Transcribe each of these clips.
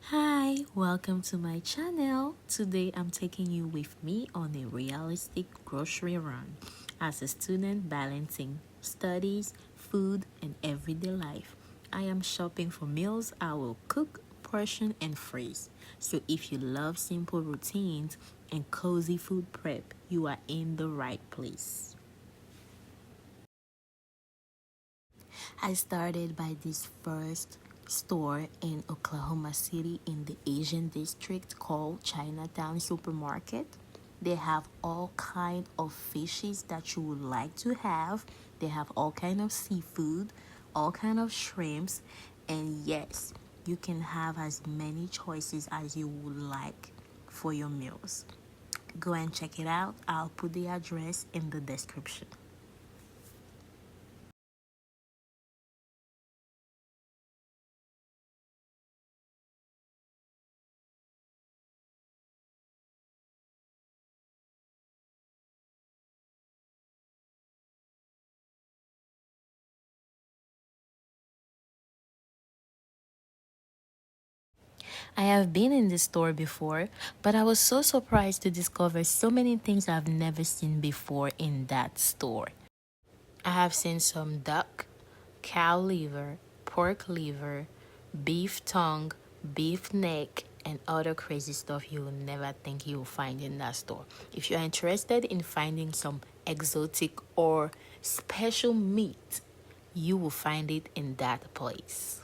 Hi, welcome to my channel. Today I'm taking you with me on a realistic grocery run as a student balancing studies, food, and everyday life. I am shopping for meals I will cook, portion, and freeze. So if you love simple routines and cozy food prep, you are in the right place. I started by this first store in Oklahoma City in the Asian district called Chinatown supermarket. They have all kind of fishes that you would like to have. They have all kind of seafood, all kind of shrimps, and yes, you can have as many choices as you would like for your meals. Go and check it out. I'll put the address in the description. I have been in this store before, but I was so surprised to discover so many things I've never seen before in that store. I have seen some duck, cow liver, pork liver, beef tongue, beef neck, and other crazy stuff you will never think you will find in that store. If you're interested in finding some exotic or special meat, you will find it in that place.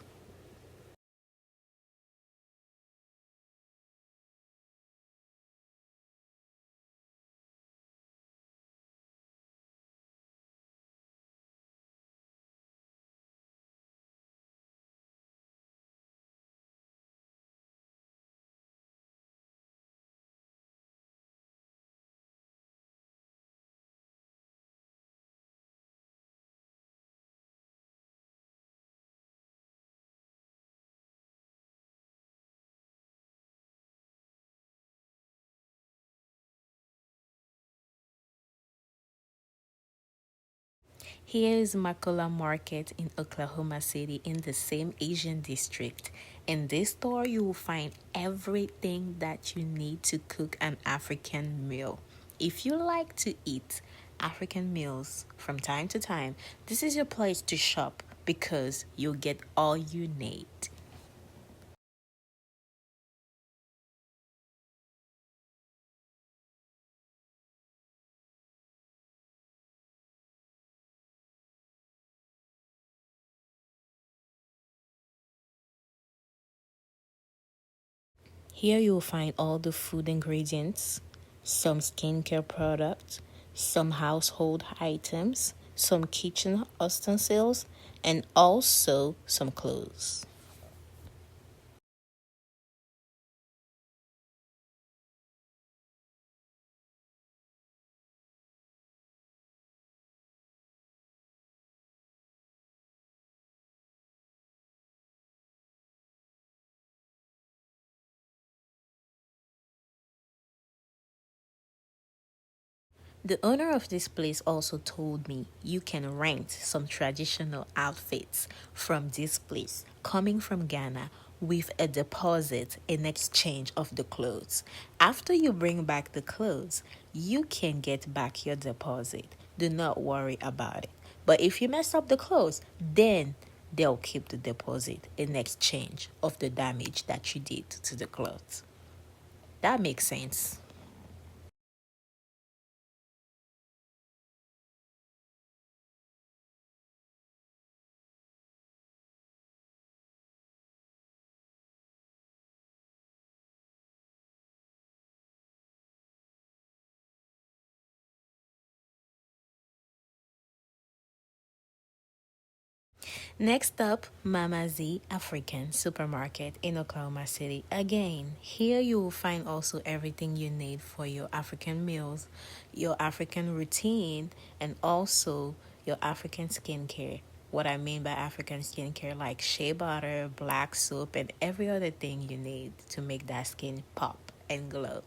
Here is Makola Market in Oklahoma City in the same Asian district. In this store, you will find everything that you need to cook an African meal. If you like to eat African meals from time to time, this is your place to shop because you'll get all you need. Here you'll find all the food ingredients, some skincare products, some household items, some kitchen utensils, and also some clothes. The owner of this place also told me you can rent some traditional outfits from this place coming from Ghana with a deposit in exchange of the clothes. After you bring back the clothes, you can get back your deposit. Do not worry about it. But if you mess up the clothes, then they'll keep the deposit in exchange of the damage that you did to the clothes. That makes sense. Next up, Mama Z African Supermarket in Oklahoma City. Again, here you will find also everything you need for your African meals, your African routine, and also your African skincare. What I mean by African skincare, like shea butter, black soap, and every other thing you need to make that skin pop and glow.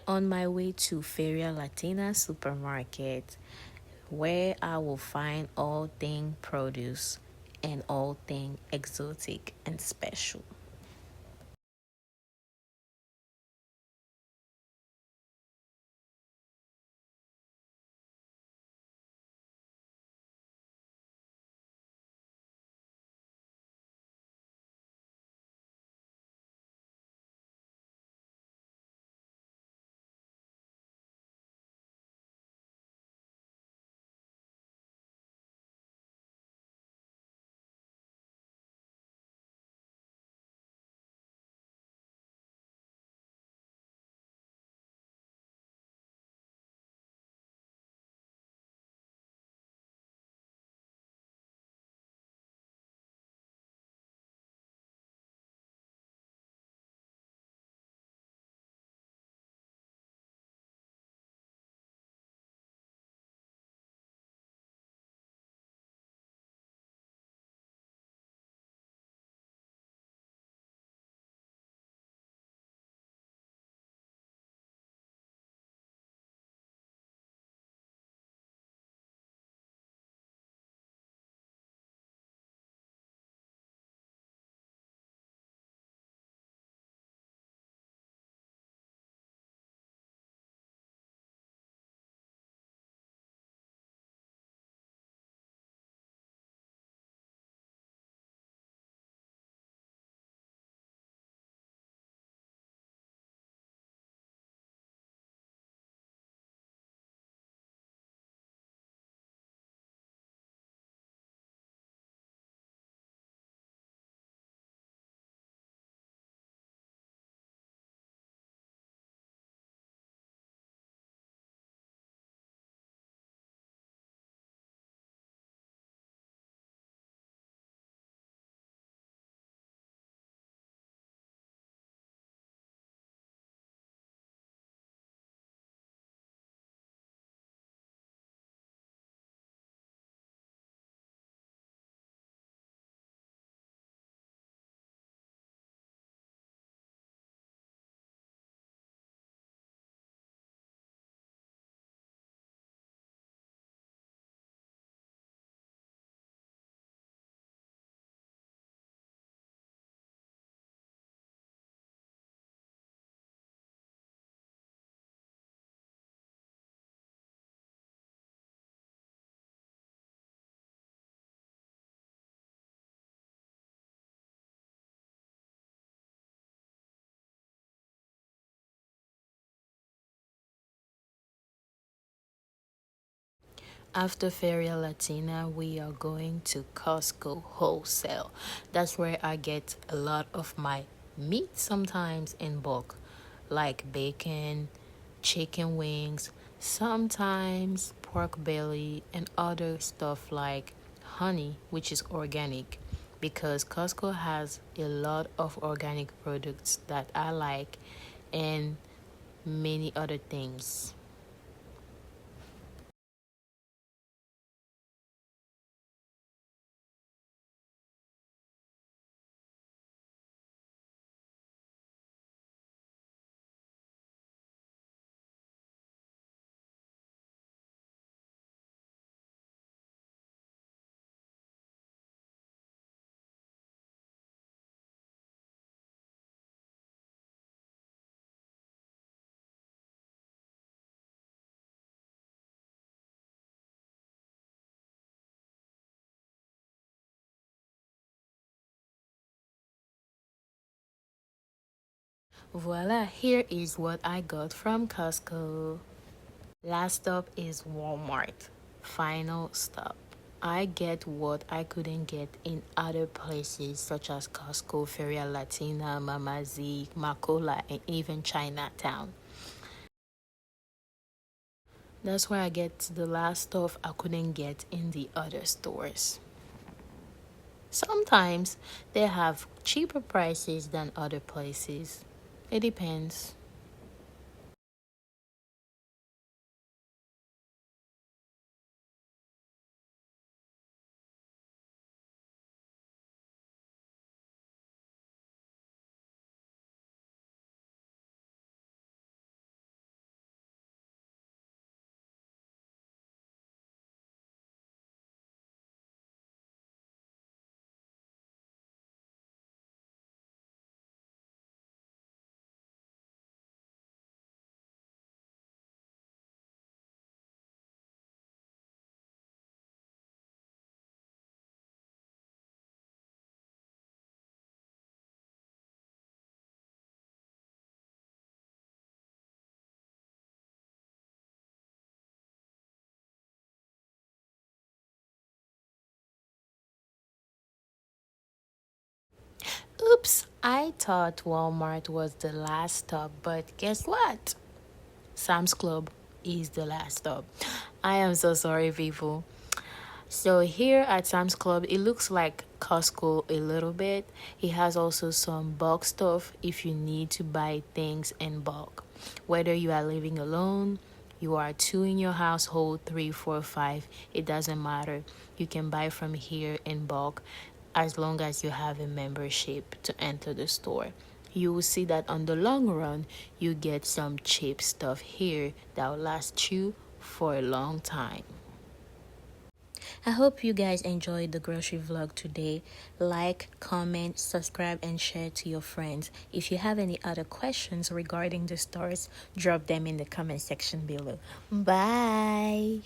on my way to Feria Latina supermarket, where I will find all thing produce and all thing exotic and special. After Feria Latina, we are going to Costco Wholesale. That's where I get a lot of my meat sometimes in bulk, like bacon, chicken wings, sometimes pork belly, and other stuff like honey, which is organic. Because Costco has a lot of organic products that I like and many other things. Voila, here is what I got from Costco. Last stop is Walmart. Final stop. I get what I couldn't get in other places such as Costco, Feria Latina, Mama Z, Macola, and even Chinatown. That's where I get the last stuff I couldn't get in the other stores. Sometimes they have cheaper prices than other places. It depends. Oops, I thought Walmart was the last stop, but guess what? Sam's Club is the last stop. I am so sorry, people. So here at Sam's Club, it looks like Costco a little bit. It has also some bulk stuff if you need to buy things in bulk. Whether you are living alone, you are two in your household, three, four, five, it doesn't matter. You can buy from here in bulk as long as you have a membership to enter the store. You will see that on the long run, you get some cheap stuff here that will last you for a long time. I hope you guys enjoyed the grocery vlog today. Like, comment, subscribe, and share to your friends. If you have any other questions regarding the stores, drop them in the comment section below. Bye!